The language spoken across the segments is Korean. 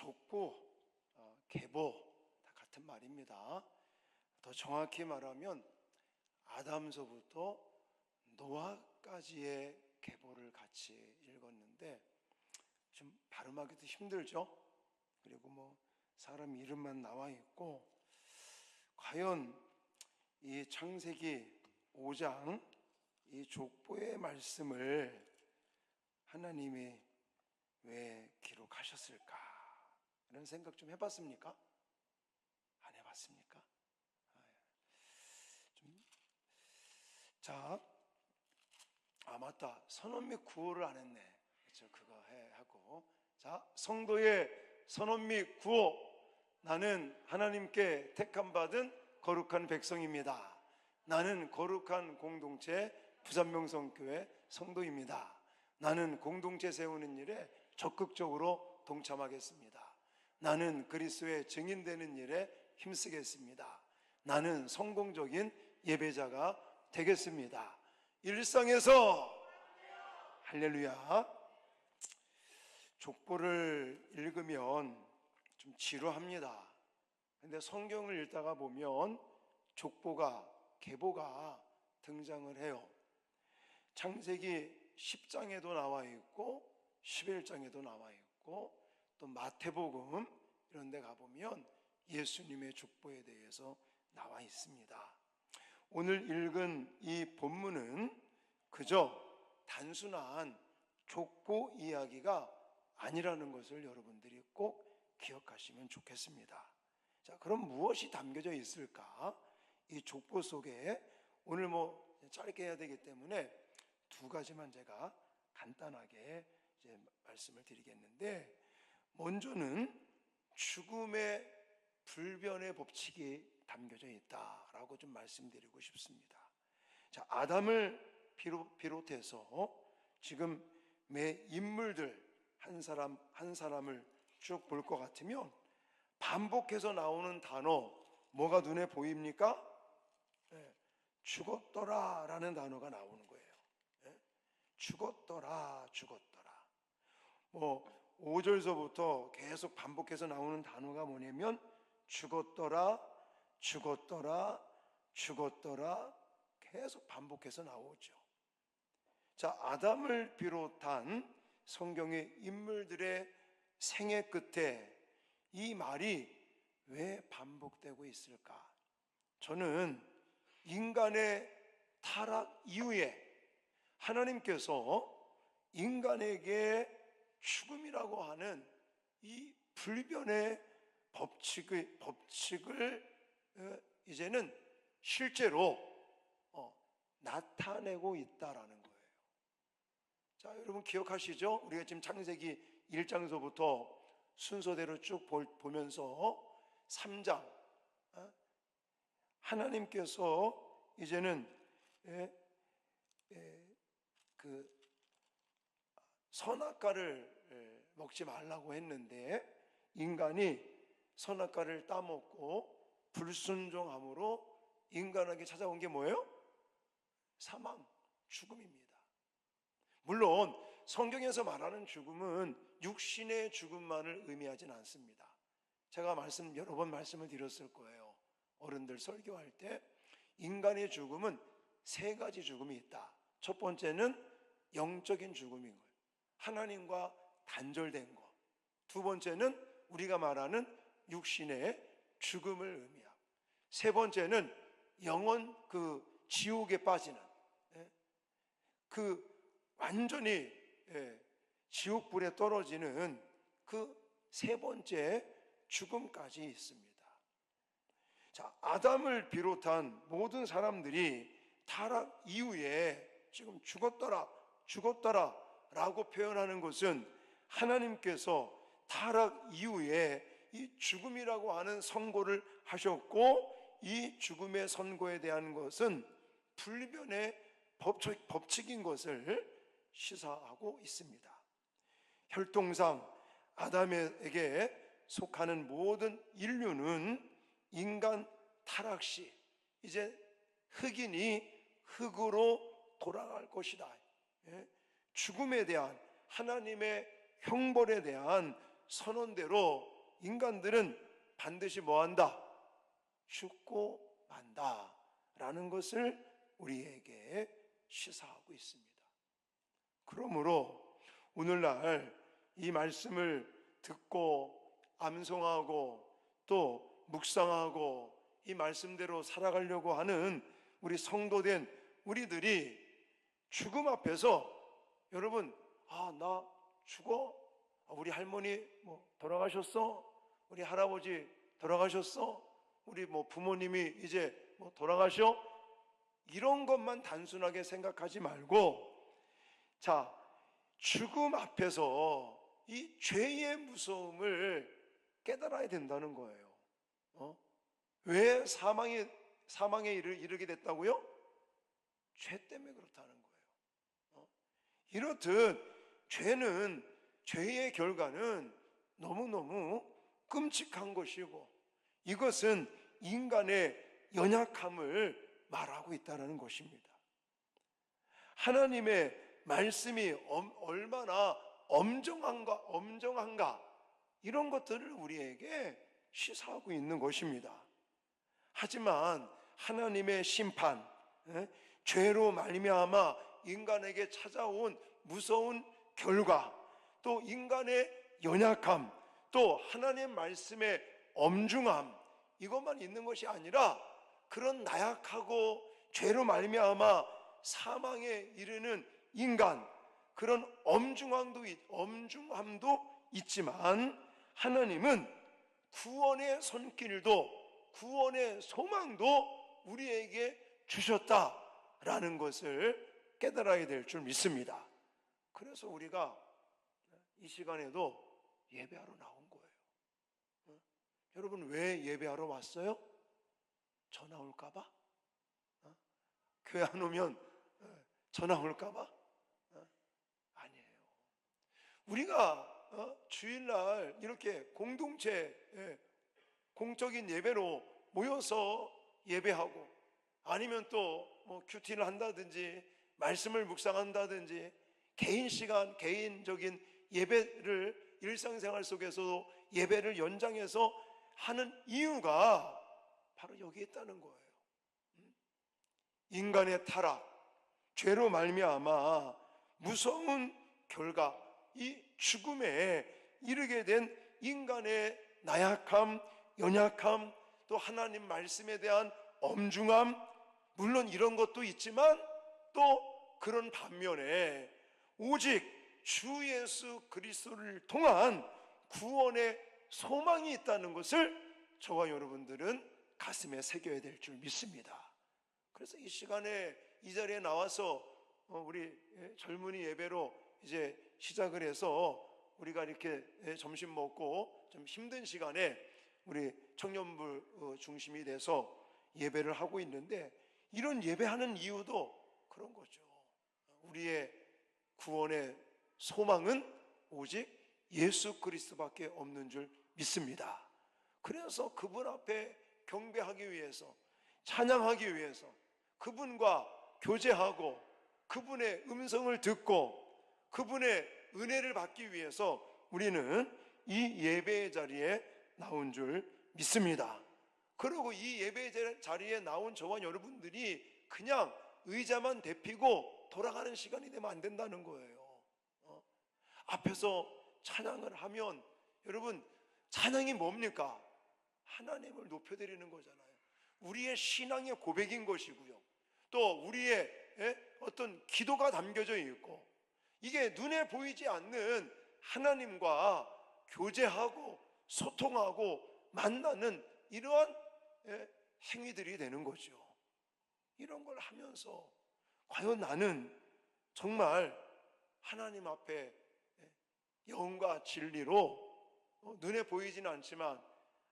족보, 계보 다 같은 말입니다. 더 정확히 말하면 아담서부터 노아까지의 계보를 같이 읽었는데 좀 발음하기도 힘들죠. 그리고 사람 이름만 나와 있고, 과연 이 창세기 5장 이 족보의 말씀을 하나님이 왜 기록하셨을까? 이런 생각 좀 해봤습니까? 안 해봤습니까? 맞다. 선언 및 구호를 안 했네. 그렇죠. 그거 하고. 자, 성도의 선언 및 구호. 나는 하나님께 택함 받은 거룩한 백성입니다. 나는 거룩한 공동체 부산명성교회 성도입니다. 나는 공동체 세우는 일에 적극적으로 동참하겠습니다. 나는 그리스도의 증인되는 일에 힘쓰겠습니다. 나는 성공적인 예배자가 되겠습니다. 일상에서 할렐루야. 족보를 읽으면 좀 지루합니다. 근데 성경을 읽다가 보면 족보가, 계보가 등장을 해요. 창세기 10장에도 나와 있고 11장에도 나와 있고 또 마태복음 이런 데 가보면 예수님의 족보에 대해서 나와 있습니다. 오늘 읽은 이 본문은 그저 단순한 족보 이야기가 아니라는 것을 여러분들이 꼭 기억하시면 좋겠습니다. 자, 그럼 무엇이 담겨져 있을까? 이 족보 속에 오늘 짧게 해야 되기 때문에 두 가지만 제가 간단하게 이제 말씀을 드리겠는데, 먼저는 죽음의 불변의 법칙이 담겨져 있다라고 좀 말씀드리고 싶습니다. 자, 아담을 비롯해서 지금 매 인물들 한 사람 한 사람을 쭉 볼 것 같으면 반복해서 나오는 단어 뭐가 눈에 보입니까? 죽었더라 라는 단어가 나오는 거예요. 죽었더라, 죽었더라. 5절서부터 계속 반복해서 나오는 단어가 뭐냐면 죽었더라, 죽었더라, 죽었더라, 계속 반복해서 나오죠. 자, 아담을 비롯한 성경의 인물들의 생애 끝에 이 말이 왜 반복되고 있을까? 저는 인간의 타락 이후에 하나님께서 인간에게 죽음이라고 하는 이 불변의 법칙을 이제는 실제로 나타내고 있다라는 거예요. 자, 여러분 기억하시죠? 우리가 지금 창세기 1장서부터 순서대로 쭉 보면서 3장 하나님께서 이제는 그 선악과를 먹지 말라고 했는데 인간이 선악과를 따먹고 불순종함으로 인간에게 찾아온 게 뭐예요? 사망, 죽음입니다. 물론 성경에서 말하는 죽음은 육신의 죽음만을 의미하진 않습니다. 제가 여러 번 말씀을 드렸을 거예요. 어른들 설교할 때 인간의 죽음은 세 가지 죽음이 있다. 첫 번째는 영적인 죽음인 거예요. 하나님과 단절된 것. 두 번째는 우리가 말하는 육신의 죽음을 의미하고, 세 번째는 영원 지옥에 빠지는 완전히 지옥불에 떨어지는 세 번째 죽음까지 있습니다. 자, 아담을 비롯한 모든 사람들이 타락 이후에 지금 죽었더라, 죽었더라 라고 표현하는 것은 하나님께서 타락 이후에 이 죽음이라고 하는 선고를 하셨고, 이 죽음의 선고에 대한 것은 불변의 법칙인 것을 시사하고 있습니다. 혈통상 아담에게 속하는 모든 인류는 인간 타락 시 이제 흑인이 흑으로 돌아갈 것이다. 죽음에 대한 하나님의 형벌에 대한 선언대로 인간들은 반드시 뭐한다? 죽고 만다라는 것을 우리에게 시사하고 있습니다. 그러므로 오늘날 이 말씀을 듣고 암송하고 또 묵상하고 이 말씀대로 살아가려고 하는 우리 성도된 우리들이 죽음 앞에서, 여러분, 나 죽어? 우리 할머니 돌아가셨어? 우리 할아버지 돌아가셨어? 우리 부모님이 이제 돌아가셔? 이런 것만 단순하게 생각하지 말고, 자, 죽음 앞에서 이 죄의 무서움을 깨달아야 된다는 거예요. 왜 사망에 이르게 됐다고요? 죄 때문에 그렇다는 거예요. 이렇듯 죄의 결과는 너무너무 끔찍한 것이고, 이것은 인간의 연약함을 말하고 있다는 것입니다. 하나님의 말씀이 얼마나 엄정한가, 이런 것들을 우리에게 시사하고 있는 것입니다. 하지만 하나님의 심판, 죄로 말미암아 인간에게 찾아온 무서운 결과, 또 인간의 연약함, 또 하나님의 말씀의 엄중함, 이것만 있는 것이 아니라 그런 나약하고 죄로 말미암아 사망에 이르는 인간, 그런 엄중함도 있지만 하나님은 구원의 손길도, 구원의 소망도 우리에게 주셨다라는 것을 깨달아야 될 줄 믿습니다. 그래서 우리가 이 시간에도 예배하러 나온 거예요. 여러분, 왜 예배하러 왔어요? 전화 올까 봐? 교회 안 오면 전화 올까 봐? 아니에요. 우리가 주일날 이렇게 공동체 공적인 예배로 모여서 예배하고, 아니면 또 큐티를 한다든지 말씀을 묵상한다든지 개인 시간, 개인적인 예배를 일상생활 속에서도 예배를 연장해서 하는 이유가 바로 여기에 있다는 거예요. 인간의 타락, 죄로 말미암아 무서운 결과, 이 죽음에 이르게 된 인간의 나약함, 연약함, 또 하나님 말씀에 대한 엄중함, 물론 이런 것도 있지만 또 그런 반면에 오직 주 예수 그리스도를 통한 구원의 소망이 있다는 것을 저와 여러분들은 가슴에 새겨야 될 줄 믿습니다. 그래서 이 시간에 이 자리에 나와서 우리 젊은이 예배로 이제 시작을 해서 우리가 이렇게 점심 먹고 좀 힘든 시간에 우리 청년부 중심이 돼서 예배를 하고 있는데, 이런 예배하는 이유도 그런 거죠. 우리의 구원의 소망은 오직 예수 그리스도밖에 없는 줄 믿습니다. 그래서 그분 앞에 경배하기 위해서, 찬양하기 위해서, 그분과 교제하고 그분의 음성을 듣고 그분의 은혜를 받기 위해서 우리는 이 예배의 자리에 나온 줄 믿습니다. 그리고 이 예배의 자리에 나온 저와 여러분들이 그냥 의자만 대피고 돌아가는 시간이 되면 안 된다는 거예요. 앞에서 찬양을 하면, 여러분, 찬양이 뭡니까? 하나님을 높여드리는 거잖아요. 우리의 신앙의 고백인 것이고요, 또 우리의 어떤 기도가 담겨져 있고, 이게 눈에 보이지 않는 하나님과 교제하고 소통하고 만나는 이러한 행위들이 되는 거죠. 이런 걸 하면서 과연 나는 정말 하나님 앞에 영과 진리로 눈에 보이지는 않지만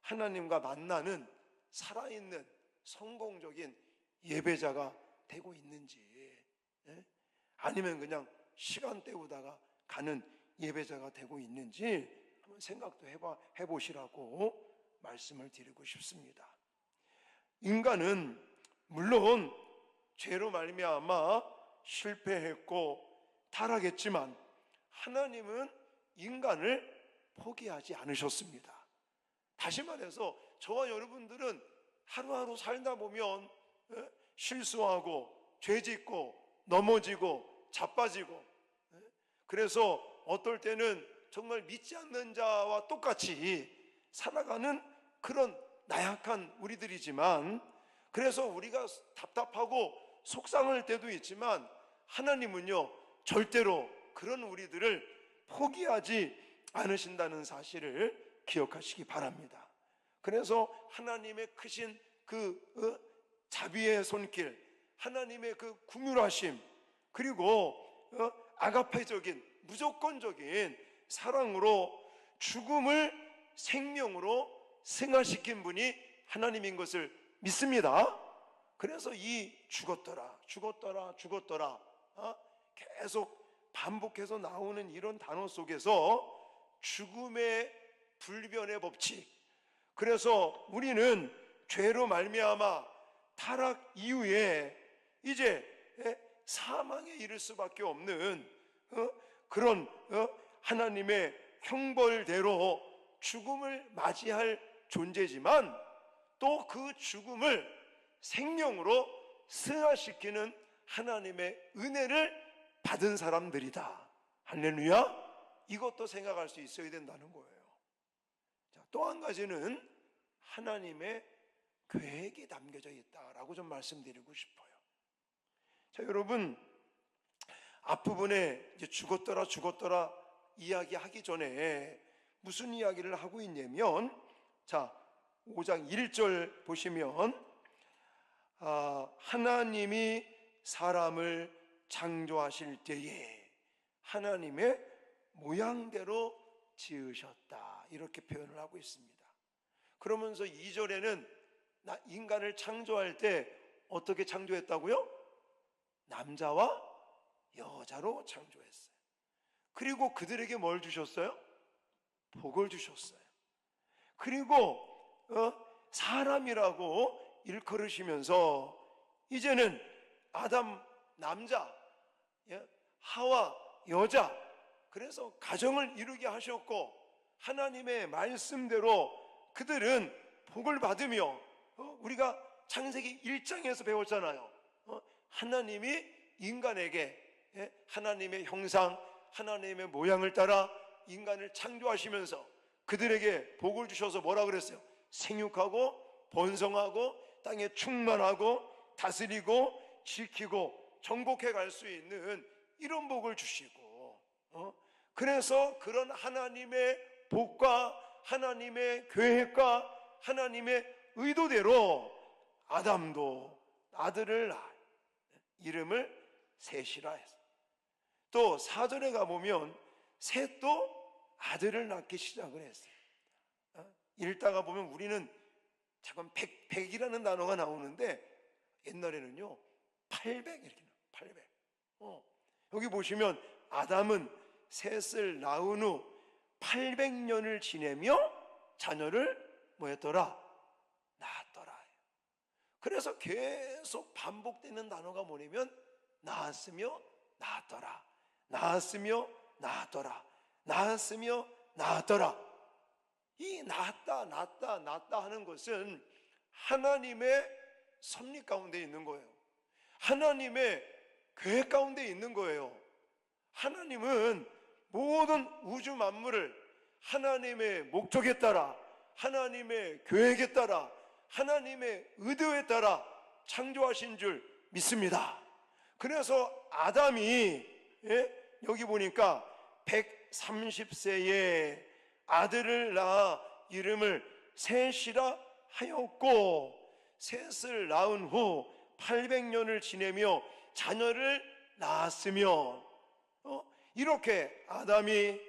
하나님과 만나는 살아있는 성공적인 예배자가 되고 있는지, 아니면 그냥 시간 때우다가 가는 예배자가 되고 있는지 한번 생각도 해보시라고 말씀을 드리고 싶습니다. 인간은 물론 죄로 말미암아 실패했고 타락했지만 하나님은 인간을 포기하지 않으셨습니다. 다시 말해서 저와 여러분들은 하루하루 살다 보면 실수하고 죄짓고 넘어지고 자빠지고, 그래서 어떨 때는 정말 믿지 않는 자와 똑같이 살아가는 그런 나약한 우리들이지만, 그래서 우리가 답답하고 속상할 때도 있지만 하나님은요 절대로 그런 우리들을 포기하지 않으신다는 사실을 기억하시기 바랍니다. 그래서 하나님의 크신 그 자비의 손길, 하나님의 그 긍휼하심, 그리고 아가페적인 무조건적인 사랑으로 죽음을 생명으로 승화시킨 분이 하나님인 것을 믿습니다. 그래서 이 죽었더라 죽었더라 죽었더라 계속 반복해서 나오는 이런 단어 속에서 죽음의 불변의 법칙, 그래서 우리는 죄로 말미암아 타락 이후에 이제 사망에 이를 수밖에 없는 그런 하나님의 형벌대로 죽음을 맞이할 존재지만, 또 그 죽음을 생명으로 승화시키는 하나님의 은혜를 받은 사람들이다. 할렐루야. 이것도 생각할 수 있어야 된다는 거예요. 또 한 가지는 하나님의 계획이 담겨져 있다라고 좀 말씀드리고 싶어요. 자, 여러분, 앞부분에 이제 죽었더라 죽었더라 이야기하기 전에 무슨 이야기를 하고 있냐면, 자, 5장 1절 보시면 하나님이 사람을 창조하실 때에 하나님의 모양대로 지으셨다, 이렇게 표현을 하고 있습니다. 그러면서 2절에는 인간을 창조할 때 어떻게 창조했다고요? 남자와 여자로 창조했어요. 그리고 그들에게 뭘 주셨어요? 복을 주셨어요. 그리고 사람이라고 일컬으시면서 이제는 아담 남자, 하와 여자, 그래서 가정을 이루게 하셨고 하나님의 말씀대로 그들은 복을 받으며, 우리가 창세기 1장에서 배웠잖아요. 하나님이 인간에게 하나님의 형상, 하나님의 모양을 따라 인간을 창조하시면서 그들에게 복을 주셔서 뭐라 그랬어요? 생육하고 번성하고 땅에 충만하고 다스리고 지키고 정복해 갈 수 있는 이런 복을 주시고, 그래서 그런 하나님의 복과 하나님의 계획과 하나님의 의도대로 아담도 아들을 낳아 이름을 셋이라 했어요. 또 4절에 가보면 셋도 아들을 낳기 시작을 했어요. 읽다가 보면 우리는 잠깐 100이라는 단어가 나오는데 옛날에는요 800 이렇게 나와요. 800. 여기 보시면 아담은 셋을 낳은 후 800년을 지내며 자녀를 뭐였더라? 낳았더라. 그래서 계속 반복되는 단어가 뭐냐면 낳았으며 낳았더라, 낳았으며 낳았더라, 낳았으며 낳았더라. 이 낳았다 낳았다 낳았다 하는 것은 하나님의 섭리 가운데 있는 거예요. 하나님의 계획 가운데 있는 거예요. 하나님은 모든 우주 만물을 하나님의 목적에 따라, 하나님의 계획에 따라, 하나님의 의도에 따라 창조하신 줄 믿습니다. 그래서 아담이 여기 보니까 130세에 아들을 낳아 이름을 셋이라 하였고, 셋을 낳은 후 800년을 지내며 자녀를 낳았으며, 이렇게 아담이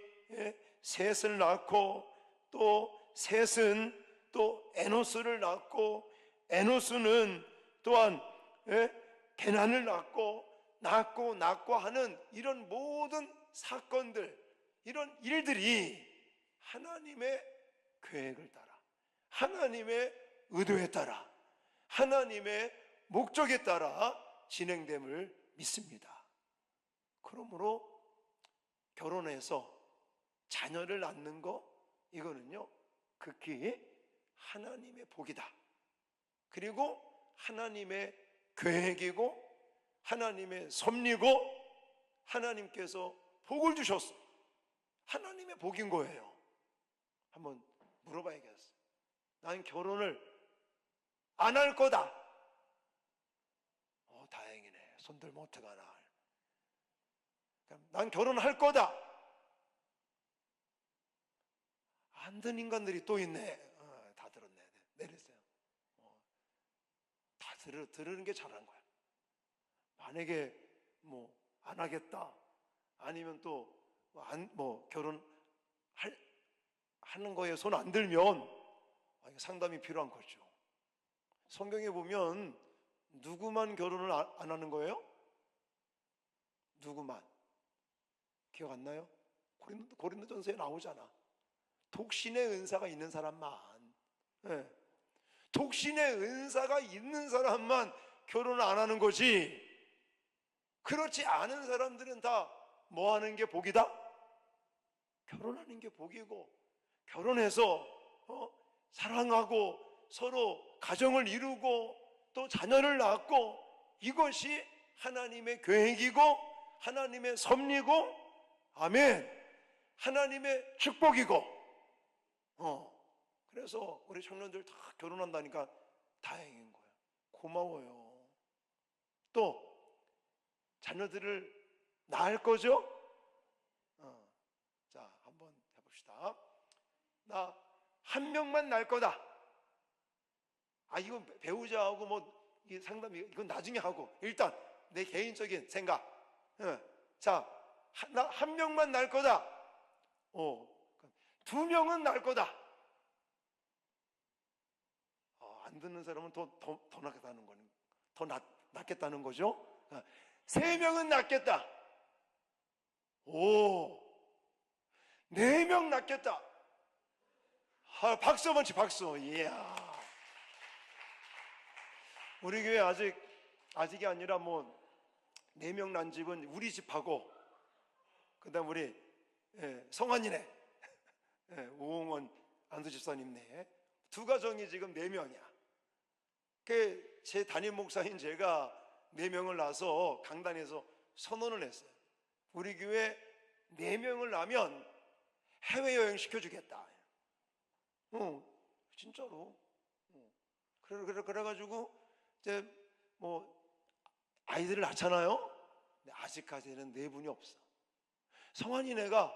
셋을 낳고 또 셋은 또 에노스를 낳고 에노스는 또한 게난을 낳고 하는 이런 모든 사건들, 이런 일들이 하나님의 계획을 따라, 하나님의 의도에 따라, 하나님의 목적에 따라 진행됨을 믿습니다. 그러므로 결혼해서 자녀를 낳는 거, 이거는요 극히 하나님의 복이다. 그리고 하나님의 계획이고 하나님의 섭리고 하나님께서 복을 주셨어. 하나님의 복인 거예요. 한번 물어봐야겠어요. 난 결혼을 안 할 거다. 다행이네. 손 들면 어떡하나. 난 결혼할 거다. 안 된 인간들이 또 있네. 다 들었네. 내렸어요. 다 들으는 게 잘한 거야. 만약에 안 하겠다. 아니면 또 결혼 하는 거에 손 안 들면 상담이 필요한 거죠. 성경에 보면 누구만 결혼을 안 하는 거예요? 누구만? 기억 안 나요? 고린도전서에 나오잖아. 독신의 은사가 있는 사람만. 네. 독신의 은사가 있는 사람만 결혼을 안 하는 거지. 그렇지 않은 사람들은 다 뭐 하는 게 복이다? 결혼하는 게 복이고, 결혼해서 사랑하고 서로 가정을 이루고 또 자녀를 낳고, 이것이 하나님의 계획이고 하나님의 섭리고, 아멘, 하나님의 축복이고. 그래서 우리 청년들 다 결혼한다니까 다행인 거예요. 고마워요. 또 자녀들을 낳을 거죠? 자, 한번 해봅시다. 나 한 명만 낳을 거다. 이건 배우자하고 이 상담 이건 나중에 하고, 일단 내 개인적인 생각. 자, 나 한 명만 낳을 거다. 2명은 낳을 거다. 안 듣는 사람은 더 낳겠다는 거는, 더 낳겠다는 거죠. 3명은 낳겠다. 4명 낳겠다. 박수 한번 치, 박수. 이야. 우리 교회 아직이 아니라 4명 난 집은 우리 집하고, 그 다음 우리 성환이네, 오홍원 안수집사님네, 2가정이 지금 4명이야. 제 담임 목사인 제가 4명을 낳아서 강단에서 선언을 했어요. 우리 교회 4명을 낳으면 해외여행 시켜주겠다. 진짜로. 그래가지고 이제 아이들을 낳잖아요. 근데 아직까지는 4분이 없어. 성환이네가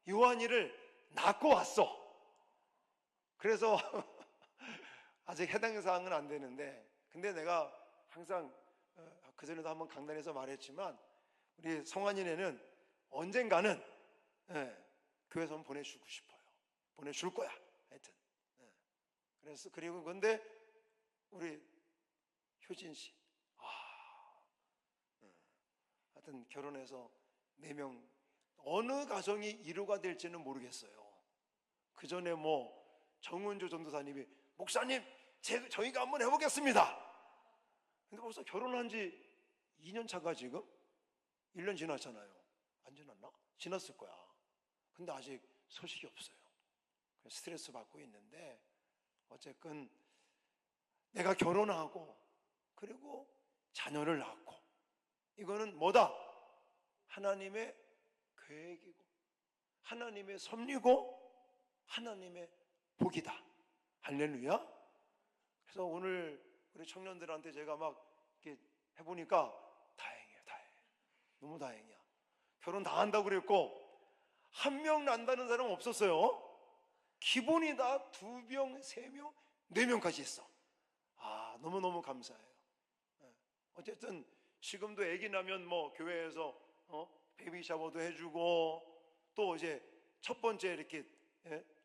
요한이를 낳고 왔어. 그래서 아직 해당 사항은 안 되는데, 근데 내가 항상 그전에도 한번 강단에서 말했지만, 우리 성환이네는 언젠가는 교회에서 한번 보내주고 싶어요. 보내줄 거야. 하여튼. 그래서 그리고 근데 우리 효진 씨, 하여튼 결혼해서 4명, 어느 가정이 이루가 될지는 모르겠어요. 그 전에 정은조 전도사님이, 목사님, 저희가 한번 해보겠습니다. 근데 벌써 결혼한 지 2년 차가 지금 1년 지났잖아요. 안 지났나? 지났을 거야. 근데 아직 소식이 없어요. 스트레스 받고 있는데, 어쨌든 내가 결혼하고 그리고 자녀를 낳고, 이거는 뭐다? 하나님의 계획이고 하나님의 섭리고 하나님의 복이다. 할렐루야. 그래서 오늘 우리 청년들한테 제가 이렇게 해보니까 다행이에요. 너무 다행이야. 결혼 다 한다고 그랬고 1명 난다는 사람 없었어요. 기본이 다 2명, 3명, 4명까지 있어. 너무너무 감사해요. 어쨌든 지금도 아기 나면 교회에서 베이비 샤워도 해주고, 또 이제 첫 번째 이렇게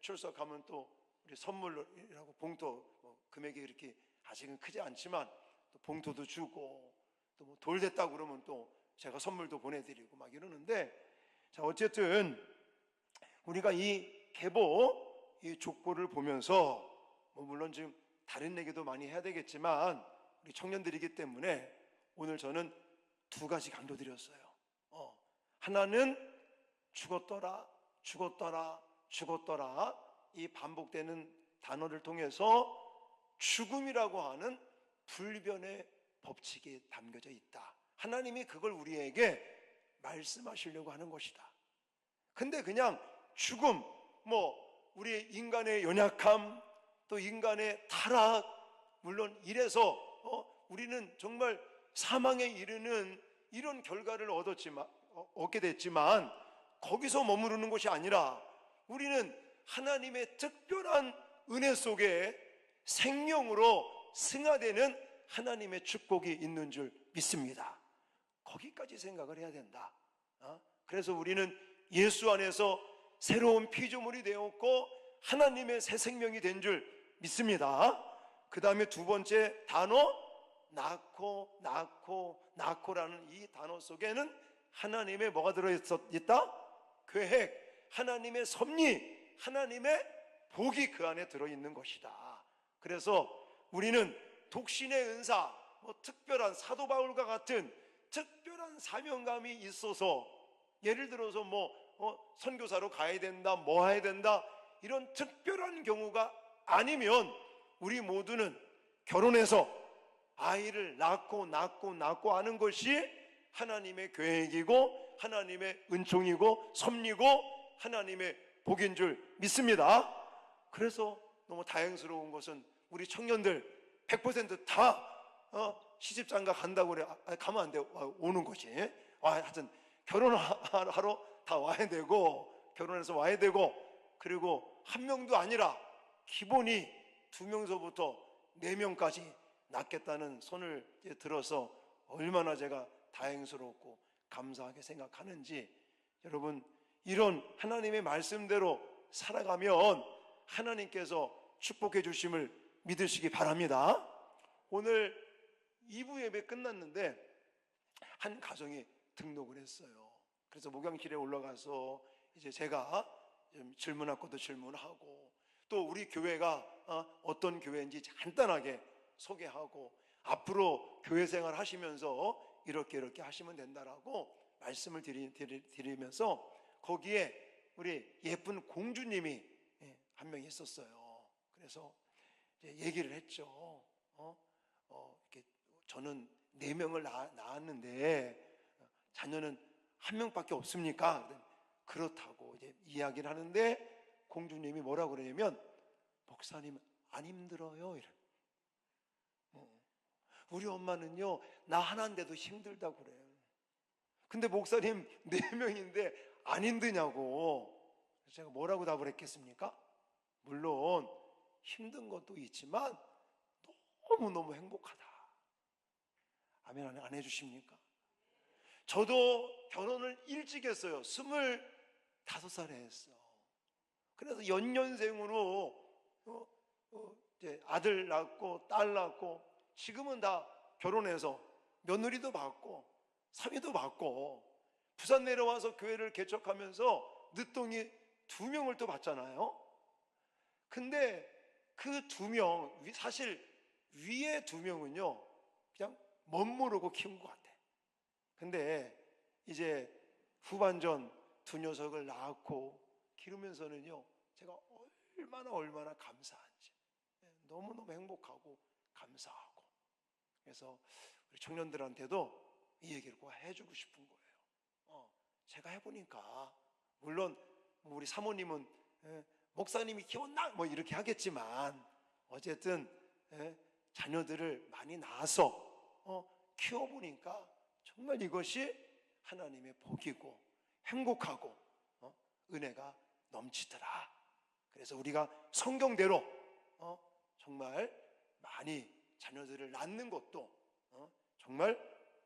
출석하면 또 우리 선물이라고 봉투, 금액이 그렇게 아직은 크지 않지만 또 봉투도 주고, 또 돌 됐다고 그러면 또 제가 선물도 보내드리고 이러는데, 자, 어쨌든 우리가 이 계보, 이 족보를 보면서 물론 지금 다른 얘기도 많이 해야 되겠지만 우리 청년들이기 때문에 오늘 저는 2가지 강조드렸어요. 하나는 죽었더라 이 반복되는 단어를 통해서 죽음이라고 하는 불변의 법칙이 담겨져 있다. 하나님이 그걸 우리에게 말씀하시려고 하는 것이다. 근데 그냥 죽음, 우리 인간의 연약함, 또 인간의 타락, 물론 이래서 우리는 정말 사망에 이르는 이런 결과를 얻게 됐지만 거기서 머무르는 것이 아니라 우리는 하나님의 특별한 은혜 속에 생명으로 승화되는 하나님의 축복이 있는 줄 믿습니다. 거기까지 생각을 해야 된다. 그래서 우리는 예수 안에서 새로운 피조물이 되었고 하나님의 새 생명이 된 줄 믿습니다. 그 다음에 두 번째 단어, 낳고라는 이 단어 속에는 하나님의 뭐가 들어있다? 계획, 하나님의 섭리, 하나님의 복이 그 안에 들어있는 것이다. 그래서 우리는 독신의 은사, 특별한 사도 바울과 같은 특별한 사명감이 있어서, 예를 들어서 선교사로 가야 된다, 뭐 해야 된다, 이런 특별한 경우가 아니면 우리 모두는 결혼해서 아이를 낳고 하는 것이 하나님의 계획이고 하나님의 은총이고 섭리고 하나님의 복인 줄 믿습니다. 그래서 너무 다행스러운 것은 우리 청년들 100%다 시집장가 간다고 그래. 가면 안 돼. 오는 것이. 하여튼 결혼하러 다 와야 되고, 결혼해서 와야 되고, 그리고 한 명도 아니라 기본이 2명서부터 4명까지 낳겠다는 손을 들어서 얼마나 제가 다행스럽고 감사하게 생각하는지, 여러분 이런 하나님의 말씀대로 살아가면 하나님께서 축복해 주심을 믿으시기 바랍니다. 오늘 2부 예배 끝났는데 한 가정이 등록을 했어요. 그래서 목양실에 올라가서 이제 제가 질문할 것도 질문하고, 또 우리 교회가 어떤 교회인지 간단하게 소개하고, 앞으로 교회 생활 하시면서 이렇게 하시면 된다라고 말씀을 드리면서, 거기에 우리 예쁜 공주님이 한 명 있었어요. 그래서 이제 얘기를 했죠. 이렇게 저는 4명을 낳았는데 자녀는 1명밖에 없습니까? 그렇다고 이제 이야기를 하는데, 공주님이 뭐라고 그러냐면, 목사님 안 힘들어요, 이래. 우리 엄마는요 나 하나인데도 힘들다고 그래요. 근데 목사님 4명인데 안 힘드냐고. 제가 뭐라고 답을 했겠습니까? 물론 힘든 것도 있지만 너무너무 행복하다. 아멘 안 해주십니까? 저도 결혼을 일찍 했어요. 25살에 했어. 그래서 연년생으로 이제 아들 낳고 딸 낳고, 지금은 다 결혼해서 며느리도 받고 사위도 받고, 부산 내려와서 교회를 개척하면서 늦둥이 2명을 또 받잖아요. 근데 그 2명, 사실 위에 2명은요 그냥 멋모르고 키운 것 같아. 근데 이제 후반전 2 녀석을 낳고 기르면서는요 제가 얼마나 감사한지, 너무너무 행복하고 감사하고, 그래서 우리 청년들한테도 이 얘기를 꼭 해주고 싶은 거예요. 제가 해보니까, 물론 우리 사모님은 목사님이 키웠나 뭐 이렇게 하겠지만, 어쨌든 자녀들을 많이 낳아서 키워보니까 정말 이것이 하나님의 복이고 행복하고 은혜가 넘치더라. 그래서 우리가 성경대로 정말 많이 자녀들을 낳는 것도 정말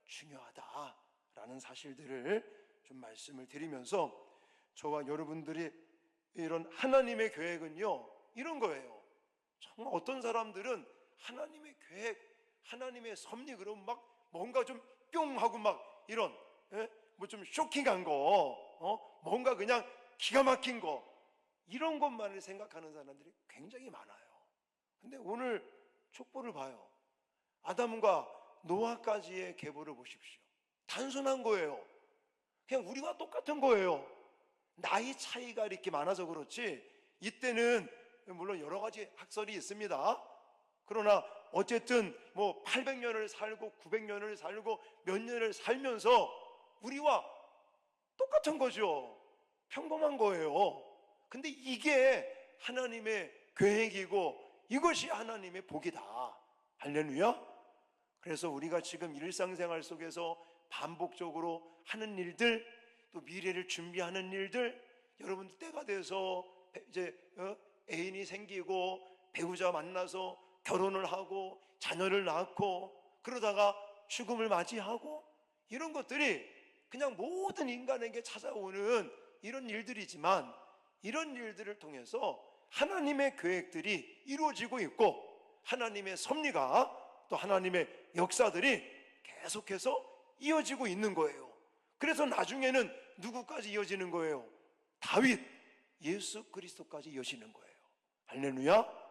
중요하다라는 사실들을 좀 말씀을 드리면서, 저와 여러분들이 이런 하나님의 계획은요 이런 거예요. 정말 어떤 사람들은 하나님의 계획, 하나님의 섭리 그러면 막 뭔가 좀 뿅 하고 막 이런 뭐 좀 쇼킹한 거, 뭔가 그냥 기가 막힌 거, 이런 것만을 생각하는 사람들이 굉장히 많아요. 근데 오늘 족보를 봐요. 아담과 노아까지의 계보를 보십시오. 단순한 거예요. 그냥 우리와 똑같은 거예요. 나이 차이가 이렇게 많아서 그렇지, 이때는 물론 여러 가지 학설이 있습니다. 그러나 어쨌든 뭐 800년을 살고 900년을 살고 몇 년을 살면서 우리와 똑같은 거죠. 평범한 거예요. 근데 이게 하나님의 계획이고 이것이 하나님의 복이다. 할렐루야. 그래서 우리가 지금 일상생활 속에서 반복적으로 하는 일들, 또 미래를 준비하는 일들, 여러분들 때가 돼서 이제 애인이 생기고 배우자 만나서 결혼을 하고 자녀를 낳고 그러다가 죽음을 맞이하고 이런 것들이 그냥 모든 인간에게 찾아오는 이런 일들이지만, 이런 일들을 통해서 하나님의 계획들이 이루어지고 있고 하나님의 섭리가, 또 하나님의 역사들이 계속해서 이어지고 있는 거예요. 그래서 나중에는 누구까지 이어지는 거예요? 다윗, 예수 그리스도까지 이어지는 거예요. 할렐루야.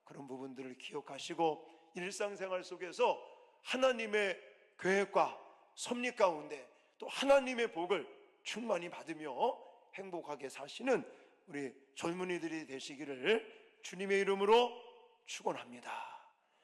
그런 부분들을 기억하시고 일상생활 속에서 하나님의 계획과 섭리 가운데 또 하나님의 복을 충만히 받으며 행복하게 사시는 우리 젊은이들이 되시기를 주님의 이름으로 축원합니다.